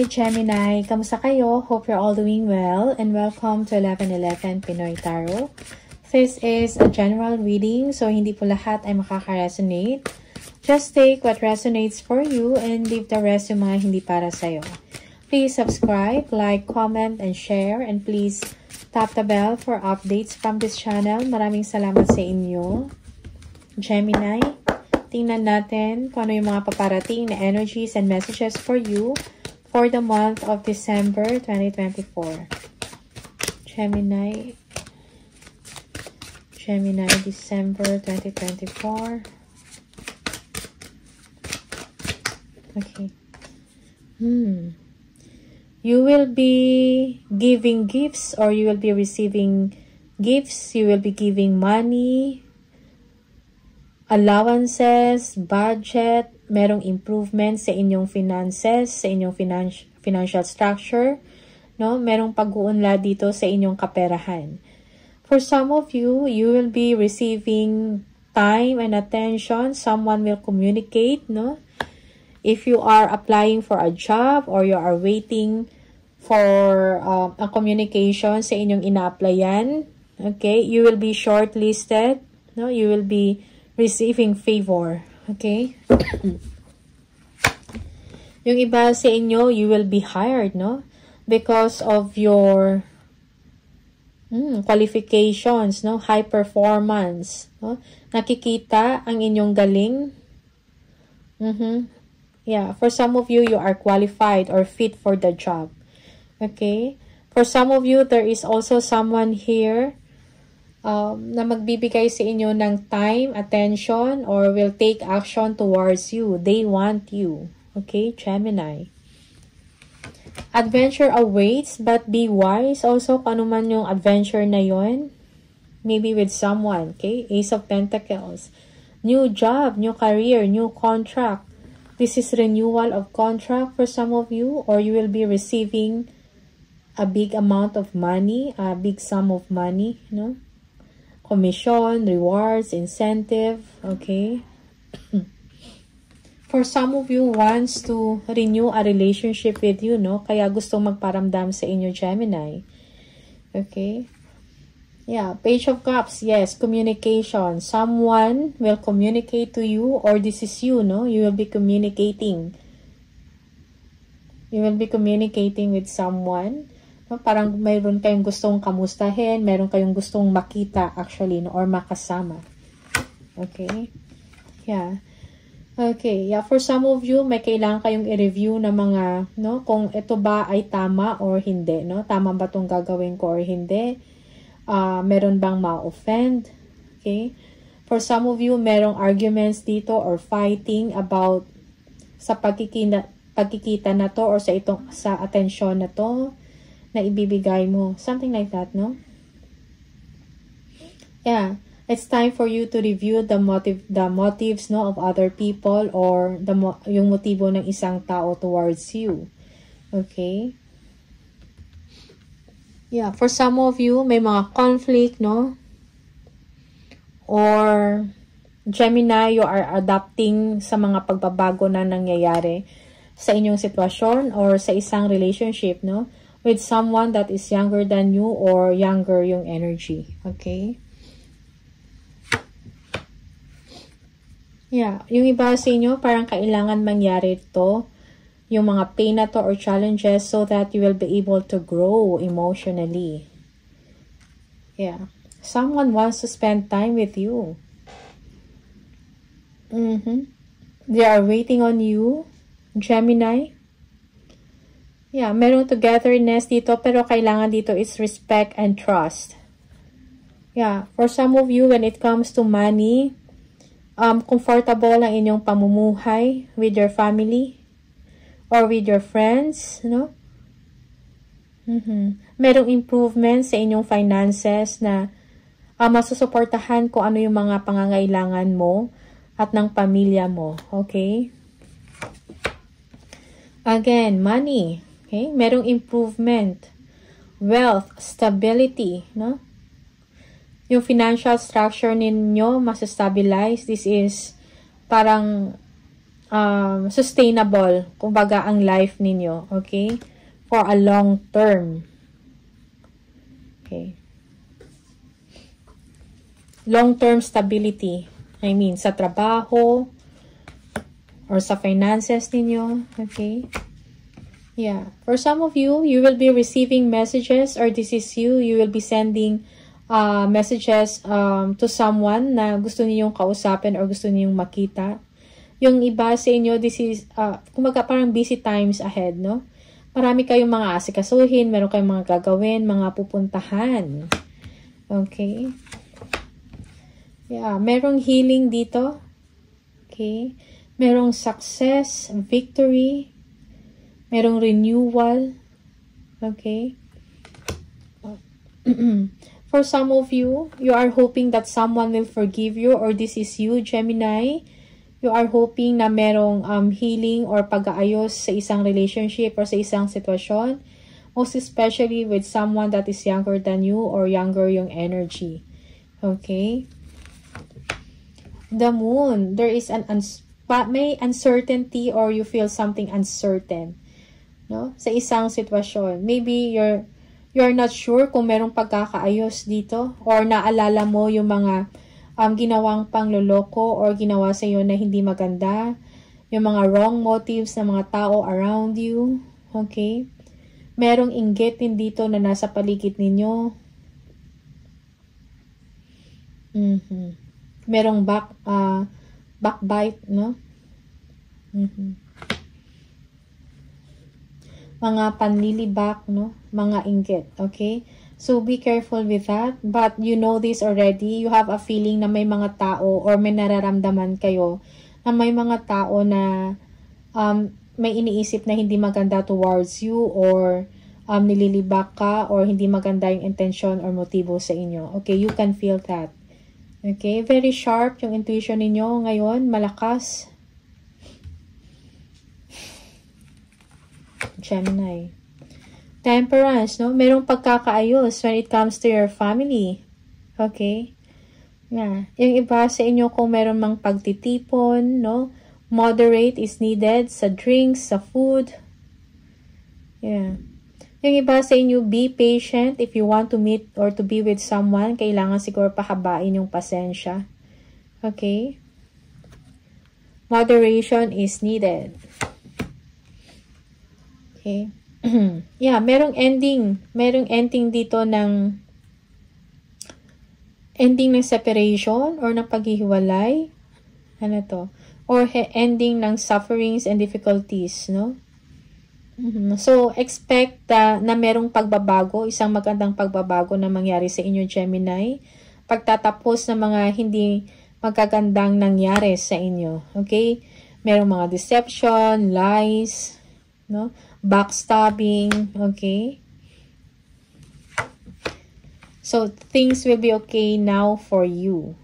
Hi Gemini! Kamusta kayo? Hope you're all doing well and welcome to 1111 Pinoy Tarot. This is a general reading, so hindi po lahat ay makaka-resonate. Just take what resonates for you and leave the rest yung mga hindi para sa'yo. Please subscribe, like, comment, and share, and please tap the bell for updates from this channel. Maraming salamat sa inyo. Gemini, tingnan natin kung ano yung mga paparating na energies and messages for you for the month of December 2024. Gemini, December 2024. Okay. You will be giving gifts or you will be receiving gifts. You will be giving money, allowances, budget, merong improvement sa inyong finances, sa inyong financial structure, no? Merong pag-uunlad dito sa inyong kaperahan. For some of you, you will be receiving time and attention. Someone will communicate, no? If you are applying for a job or you are waiting for a communication sa inyong ina-applyan, okay? You will be shortlisted, no? You will be receiving favor. Okay? Yung iba sa inyo, you will be hired, no? Because of your qualifications, no? High performance, no? Nakikita ang inyong galing. Yeah, for some of you, you are qualified or fit for the job. Okay? For some of you, there is also someone here na magbibigay sa inyo ng time, attention, or will take action towards you. They want you. Okay, Gemini. Adventure awaits, but be wise also kung ano man yung adventure na yon. Maybe with someone, okay? Ace of Pentacles. New job, new career, new contract. This is renewal of contract for some of you, or you will be receiving a big amount of money, a big sum of money, you know? Commission, rewards, incentive, okay? For some of you wants to renew a relationship with you, no? Kaya gustong magparamdam sa inyo, Gemini. Okay? Yeah, Page of Cups, yes, communication. Someone will communicate to you or this is you, no? You will be communicating. You will be communicating with someone. No, parang mayroon kayong gustong kamustahin, mayroon kayong gustong makita actually, no, or makasama. Okay? Yeah. Okay, yeah, for some of you, may kailangan kayong i-review na mga, no, kung ito ba ay tama or hindi, no? Tama ba itong gagawin ko or hindi? Meron bang ma-offend? Okay? For some of you, merong arguments dito or fighting about sa pagkikita na to or sa atensyon na to na ibibigay mo. Something like that, no? Yeah. It's time for you to review the motives, no, of other people or yung motibo ng isang tao towards you. Okay? Yeah. For some of you, may mga conflict, no? Or Gemini, you are adapting sa mga pagbabago na nangyayari sa inyong sitwasyon or sa isang relationship, no? With someone that is younger than you or younger yung energy. Okay? Yeah. Yung iba sa inyo, parang kailangan mangyari ito, yung mga pain na to or challenges so that you will be able to grow emotionally. Yeah. Someone wants to spend time with you. They are waiting on you, Gemini. Yeah, merong togetherness dito, pero kailangan dito is respect and trust. Yeah, for some of you, when it comes to money, comfortable ang inyong pamumuhay with your family or with your friends, no? Merong improvement sa inyong finances na masusuportahan kung ano yung mga pangangailangan mo at ng pamilya mo, okay? Again, money. Okay? Merong improvement. Wealth, stability, no? Yung financial structure ninyo masastabilize. This is parang sustainable, kumbaga, ang life ninyo, okay? For a long term. Okay. Long-term stability. I mean, sa trabaho, or sa finances ninyo, okay? Yeah. For some of you, you will be receiving messages, or this is you will be sending messages to someone na gusto ninyong kausapin or gusto ninyong makita. Yung iba sa inyo, this is, kumbaga parang busy times ahead, no? Marami kayong mga asikasuhin, meron kayong mga gagawin, mga pupuntahan. Okay? Yeah, merong healing dito. Okay? Merong success, victory, merong renewal. Okay? For some of you, you are hoping that someone will forgive you, or this is you, Gemini. You are hoping na merong healing or pag-aayos sa isang relationship or sa isang sitwasyon. Most especially with someone that is younger than you or younger yung energy. Okay? The moon. There is may uncertainty or you feel something uncertain. No? Sa isang sitwasyon. Maybe you're not sure kung merong pagkakaayos dito or naalala mo yung mga ginawang pangloloko or ginawa sa iyo na hindi maganda, yung mga wrong motives ng mga tao around you, okay? Merong inggit din dito na nasa paligid ninyo. Merong backbite, no? Mga panlilibak, no? Mga inggit, okay? So, be careful with that. But you know this already. You have a feeling na may mga tao or may nararamdaman kayo na may mga tao na may iniisip na hindi maganda towards you or nililibak ka or hindi maganda yung intention or motibo sa inyo. Okay, you can feel that. Okay, very sharp yung intuition ninyo ngayon. Malakas. Gemini. Temperance, no? Merong pagkakaayos when it comes to your family. Okay? Yeah. Yung iba sa inyo kung meron mang pagtitipon, no? Moderate is needed sa drinks, sa food. Yeah. Yung iba sa inyo, be patient. If you want to meet or to be with someone, kailangan siguro pahabain yung pasensya. Okay? Moderation is needed. Okay? Yeah, merong ending. Merong ending dito ng ending ng separation or ng paghihiwalay. Ano to? Or ending ng sufferings and difficulties, no? So, expect na merong pagbabago, isang magandang pagbabago na mangyari sa inyo, Gemini. Pagtatapos ng mga hindi magagandang nangyari sa inyo. Okay? Merong mga deception, lies, no? Backstabbing, okay? So, things will be okay now for you.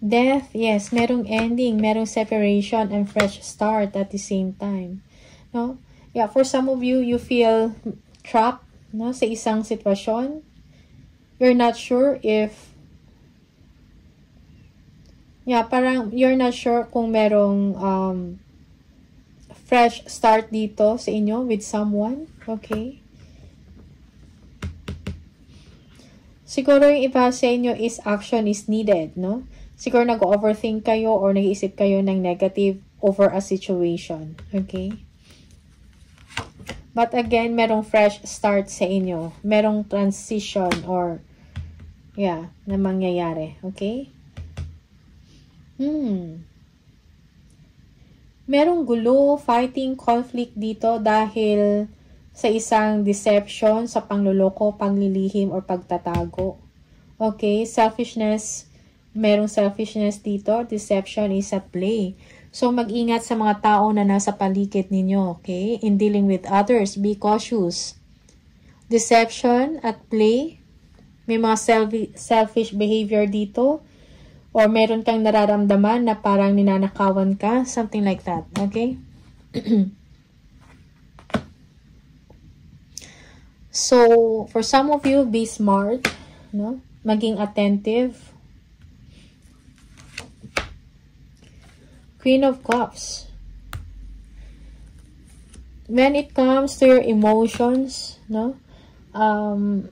Death, yes, merong ending, merong separation and fresh start at the same time. No? Yeah, for some of you, you feel trapped, no, sa isang sitwasyon. You're not sure if parang you're not sure kung merong fresh start dito sa inyo with someone. Okay? Siguro yung iba sa inyo is action is needed, no? Siguro nag-overthink kayo or nag-iisip kayo ng negative over a situation. Okay? But again, merong fresh start sa inyo. Merong transition or na mangyayari. Okay? Merong gulo, fighting, conflict dito dahil sa isang deception, sa pangloloko, panglilihim, or pagtatago. Okay, selfishness, merong selfishness dito, deception is at play. So, mag-ingat sa mga tao na nasa paligid ninyo, okay? In dealing with others, be cautious. Deception at play, may mga selfish behavior dito, or meron kang nararamdaman na parang ninanakawan ka. Something like that. Okay? So, for some of you, be smart. No? Maging attentive. Queen of Cups. When it comes to your emotions, no?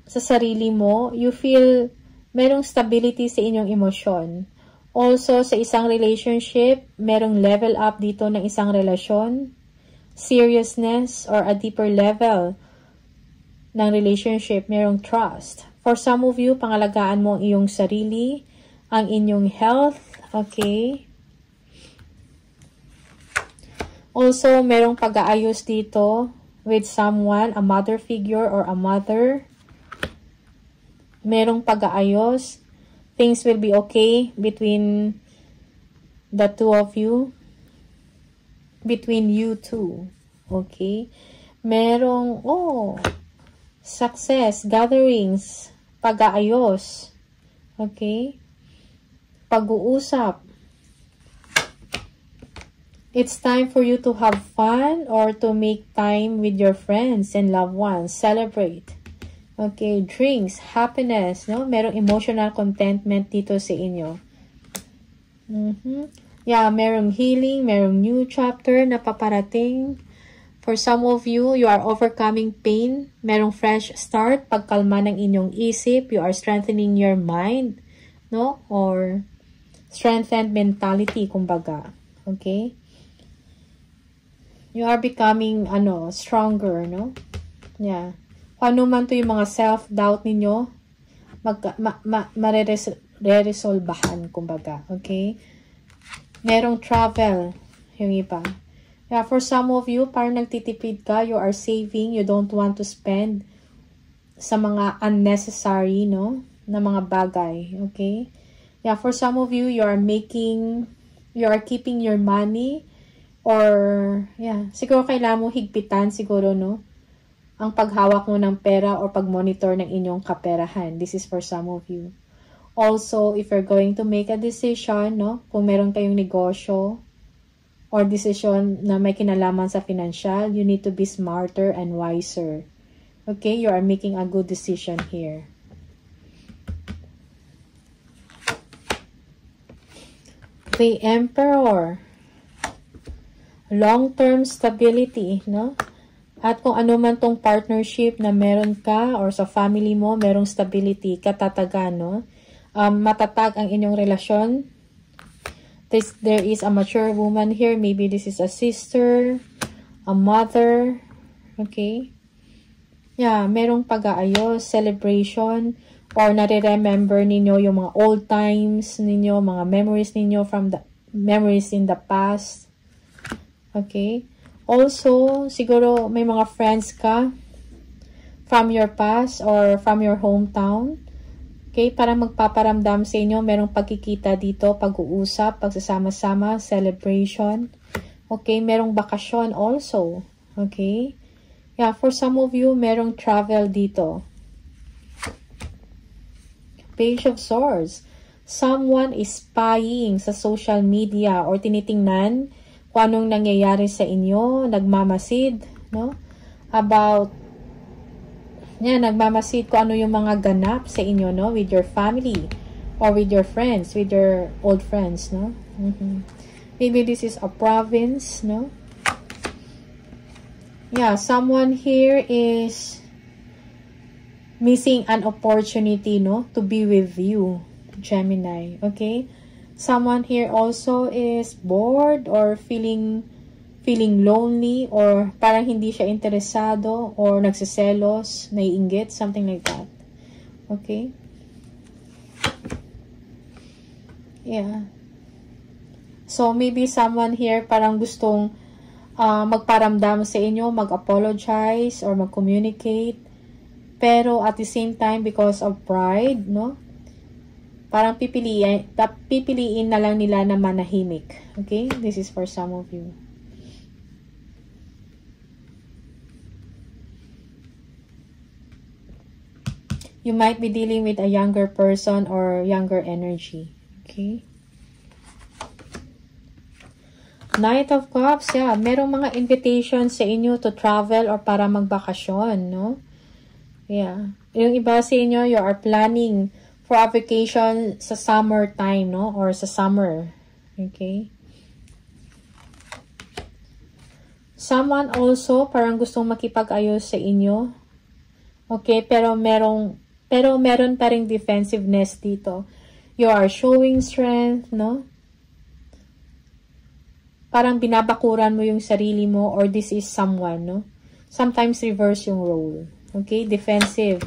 Sa sarili mo, you feel merong stability sa inyong emosyon. Also, sa isang relationship, merong level up dito ng isang relasyon, seriousness, or a deeper level ng relationship, merong trust. For some of you, pangalagaan mo ang iyong sarili, ang inyong health, okay? Also, merong pag-aayos dito with someone, a mother figure or a mother. Merong pag-aayos. Things will be okay between the two of you. Between you two. Okay? Merong, success, gatherings, pag-aayos. Okay? Pag-uusap. It's time for you to have fun or to make time with your friends and loved ones. Celebrate. Okay, drinks, happiness, no? Merong emotional contentment dito sa inyo. Yeah, merong healing, merong new chapter na paparating. For some of you, you are overcoming pain. Merong fresh start, pagkalma ng inyong isip. You are strengthening your mind, no? Or strengthened mentality, kumbaga. Okay? You are becoming, stronger, no? Yeah. Kung ano man to yung mga self-doubt ninyo, re-resolbahan, kumbaga. Okay? Merong travel, yung iba. Yeah, for some of you, parang nagtitipid ka, you are saving, you don't want to spend sa mga unnecessary, no? Na mga bagay. Okay? Yeah, for some of you, you are keeping your money. Or, yeah, siguro kailangan mo higpitan siguro, no? Ang paghawak mo ng pera or pag-monitor ng inyong kaperahan. This is for some of you. Also, if you're going to make a decision, no? Kung meron kayong negosyo or decision na may kinalaman sa financial, you need to be smarter and wiser. Okay? You are making a good decision here. The Emperor. Long-term stability, no? At kung ano man tong partnership na meron ka or sa family mo, merong stability, katatagan, no? Matatag ang inyong relasyon. There is a mature woman here. Maybe this is a sister, a mother, okay? Yeah, merong pag-aayos, celebration, or nare-remember ninyo yung mga old times ninyo, mga memories ninyo from the memories in the past. Okay? Also, siguro may mga friends ka from your past or from your hometown. Okay? Para magpaparamdam sa inyo, merong pagkikita dito, pag-uusap, pagsasama-sama, celebration. Okay? Merong bakasyon also. Okay? Yeah, for some of you, merong travel dito. Page of Swords. Someone is spying sa social media or tinitingnan kung anong nangyayari sa inyo, nagmamasid, no? Nagmamasid kung ano yung mga ganap sa inyo, no? With your family or with your friends, with your old friends, no? Maybe this is a province, no? Yeah, someone here is missing an opportunity, no? To be with you, Gemini, okay? Someone here also is bored or feeling lonely or parang hindi siya interesado or nagsiselos, naiinggit, something like that. Okay? Yeah. So, maybe someone here parang gustong magparamdam sa inyo, mag-apologize or mag-communicate. Pero at the same time, because of pride, no? Parang pipiliin na lang nila na manahimik. Okay? This is for some of you. You might be dealing with a younger person or younger energy. Okay? Knight of Cups, yeah. Merong mga invitations sa inyo to travel or para magbakasyon, no? Yeah. Yung iba sa inyo, you are planning for a vacation sa summer time, no? Or sa summer. Okay? Someone also parang gustong makipag-ayos sa inyo. Okay, pero meron pa ring defensiveness dito. You are showing strength, no? Parang binabakuran mo yung sarili mo or this is someone, no? Sometimes reverse yung role. Okay, defensive.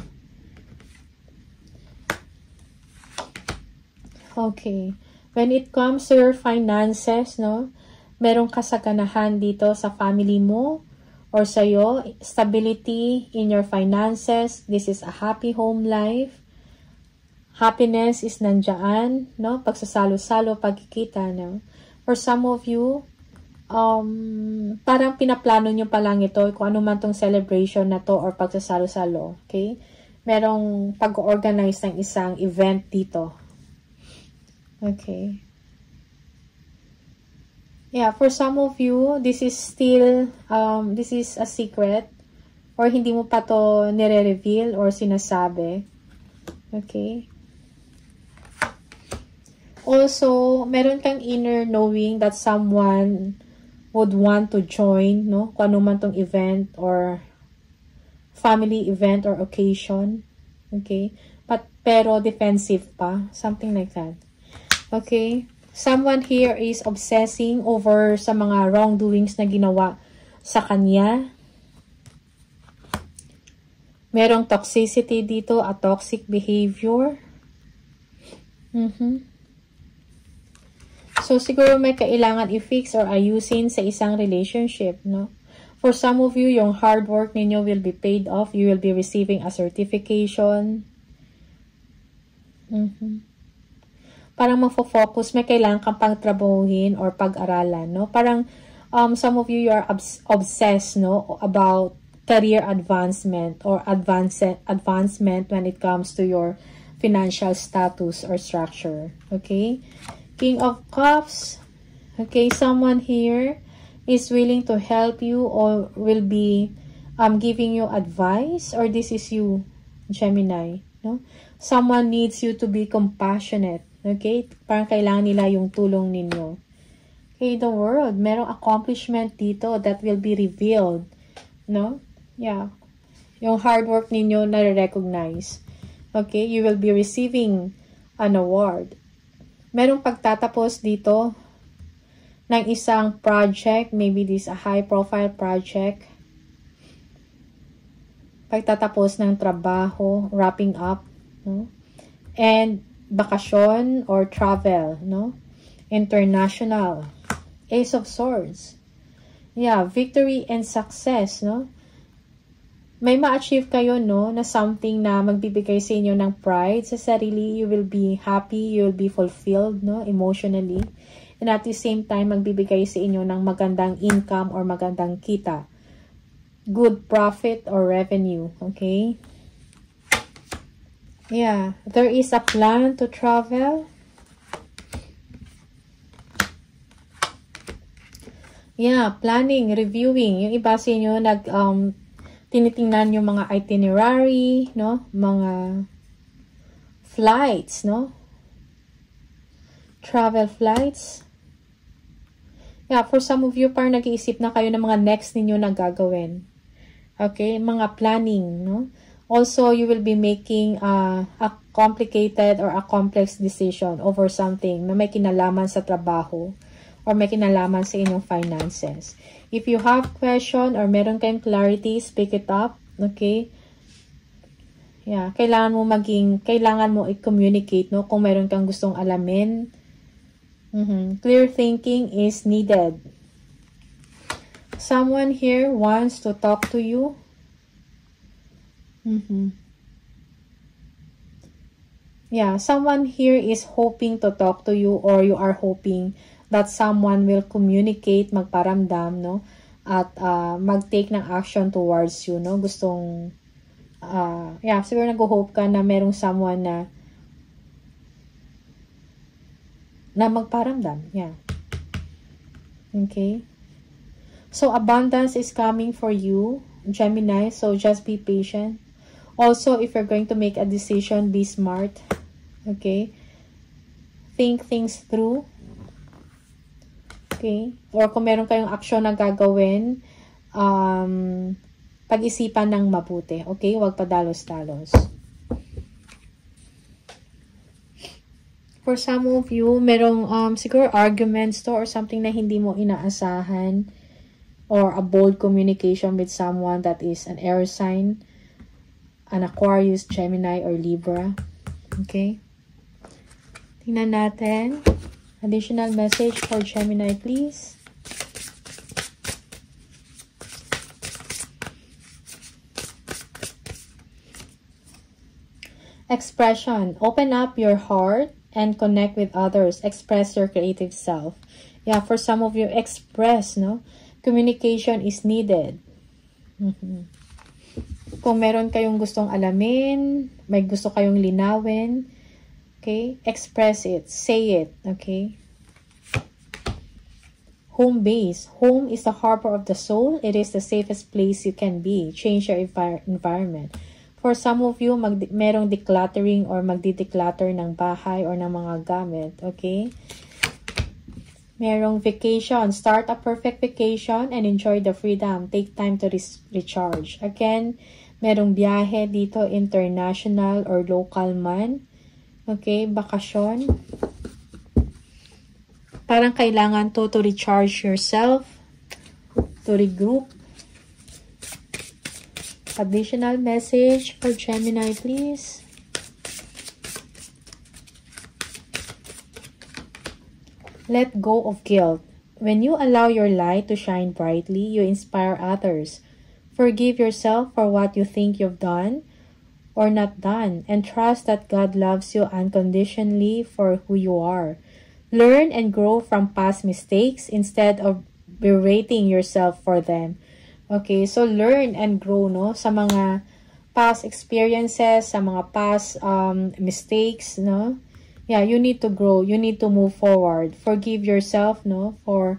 Okay. When it comes to your finances, no? Merong kasaganahan dito sa family mo or sa'yo. Stability in your finances. This is a happy home life. Happiness is nandyan, no? Pagsasalo-salo, pagkikita, no? For some of you, parang pinaplano nyo pa lang ito kung ano man tong celebration na to or pagsasalo-salo, okay? Merong pag-organize ng isang event dito. Okay. Yeah, for some of you, this is still, this is a secret or hindi mo pa to nire-reveal or sinasabi. Okay. Also, meron kang inner knowing that someone would want to join, no? Kung ano man tong event or family event or occasion. Okay? Pero defensive pa. Something like that. Okay? Someone here is obsessing over sa mga wrongdoings na ginawa sa kanya. Merong toxicity dito, a toxic behavior. So, siguro may kailangan i-fix or ayusin sa isang relationship, no? For some of you, yung hard work ninyo will be paid off. You will be receiving a certification. Parang mafo-focus, may kailangan kang pang-trabahuhin or pag-aralan, no? Parang, some of you are obsessed, no? About career advancement or advancement when it comes to your financial status or structure, okay? King of Cups, okay, someone here is willing to help you or will be giving you advice, or this is you, Gemini, no? Someone needs you to be compassionate, okay? Parang kailangan nila yung tulong ninyo. Okay, the world, merong accomplishment dito that will be revealed, no? Yeah, yung hard work ninyo na-recognize. Okay, you will be receiving an award. Merong pagtatapos dito ng isang project. Maybe this a high-profile project. Pagtatapos ng trabaho, wrapping up, no? And bakasyon or travel, no? International. Ace of Swords. Yeah, victory and success, no? May ma-achieve kayo, no, na something na magbibigay sa inyo ng pride sa sarili. You will be happy, you will be fulfilled, no, emotionally. And at the same time, magbibigay sa inyo ng magandang income or magandang kita. Good profit or revenue, okay? Yeah, there is a plan to travel. Yeah, planning, reviewing. Yung iba sa inyo tinitingnan yung mga itinerary, no? Mga flights, no? Travel flights. Yeah, for some of you, parang nag-iisip na kayo ng mga next ninyo na gagawin. Okay? Mga planning, no? Also, you will be making a complicated or a complex decision over something na may kinalaman sa trabaho or may kinalaman sa inyong finances. If you have question or meron kayong clarity, speak it up. Okay? Yeah, kailangan mo i-communicate, no? Kung meron kang gustong alamin. Clear thinking is needed. Someone here wants to talk to you. Yeah, someone here is hoping to talk to you or you are hoping that someone will communicate, magparamdam, no? At mag-take ng action towards you, no? Gustong, yeah, siguro nag-hope ka na merong someone na magparamdam. Yeah. Okay? So, abundance is coming for you, Gemini. So, just be patient. Also, if you're going to make a decision, be smart. Okay? Think things through. Okay? Or kung meron kayong action na gagawin, pag-isipan ng mabuti. Okay? Huwag padalos-dalos. For some of you, merong siguro arguments to or something na hindi mo inaasahan, or a bold communication with someone that is an air sign, an Aquarius, Gemini, or Libra. Okay? Tingnan natin. Additional message for Gemini, please. Expression. Open up your heart and connect with others. Express your creative self. Yeah, for some of you, express, no? Communication is needed. Kung meron kayong gustong alamin, may gusto kayong linawin, okay? Express it. Say it, okay? Home base. Home is the harbor of the soul. It is the safest place you can be. Change your environment. For some of you, merong decluttering or magdi-declutter ng bahay or ng mga gamit, okay? Merong vacation. Start a perfect vacation and enjoy the freedom. Take time to recharge. Again, merong biyahe dito, international or local man. Okay, bakasyon. Parang kailangan to recharge yourself, to regroup. Additional message for Gemini, please. Let go of guilt. When you allow your light to shine brightly, you inspire others. Forgive yourself for what you think you've done or not done, and trust that God loves you unconditionally for who you are. Learn and grow from past mistakes instead of berating yourself for them. Okay, so learn and grow, no, sa mga past experiences, sa mga past mistakes, no. Yeah, you need to grow, you need to move forward. Forgive yourself, no, for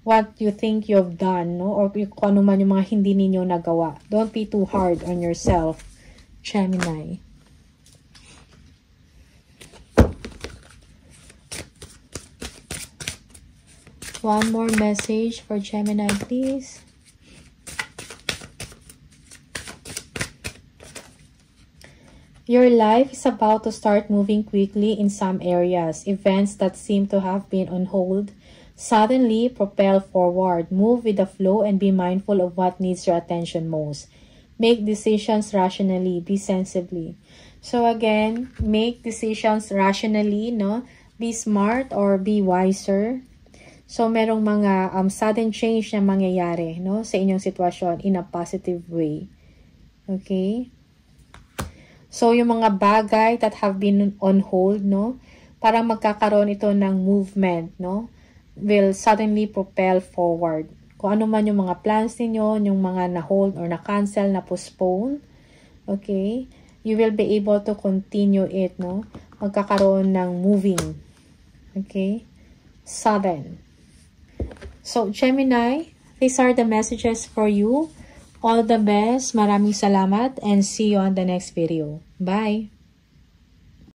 what you think you've done, no, or kung ano man yung mga hindi ninyo nagawa. Don't be too hard on yourself, Gemini. One more message for Gemini, please. Your life is about to start moving quickly in some areas. Events that seem to have been on hold suddenly propel forward. Move with the flow and be mindful of what needs your attention most. Make decisions rationally. Be sensibly. So again, make decisions rationally, no? Be smart or be wiser. So merong mga sudden change na mangyayari, no, sa inyong sitwasyon in a positive way. Okay? So, yung mga bagay that have been on hold, no, parang magkakaroon ito ng movement, no, will suddenly propel forward. Kung ano man yung mga plans ninyo, yung mga na-hold or na-cancel, na-postpone, okay, you will be able to continue it, no, magkakaroon ng moving, okay, sudden. So, Gemini, these are the messages for you. All the best. Maraming salamat and see you on the next video. Bye!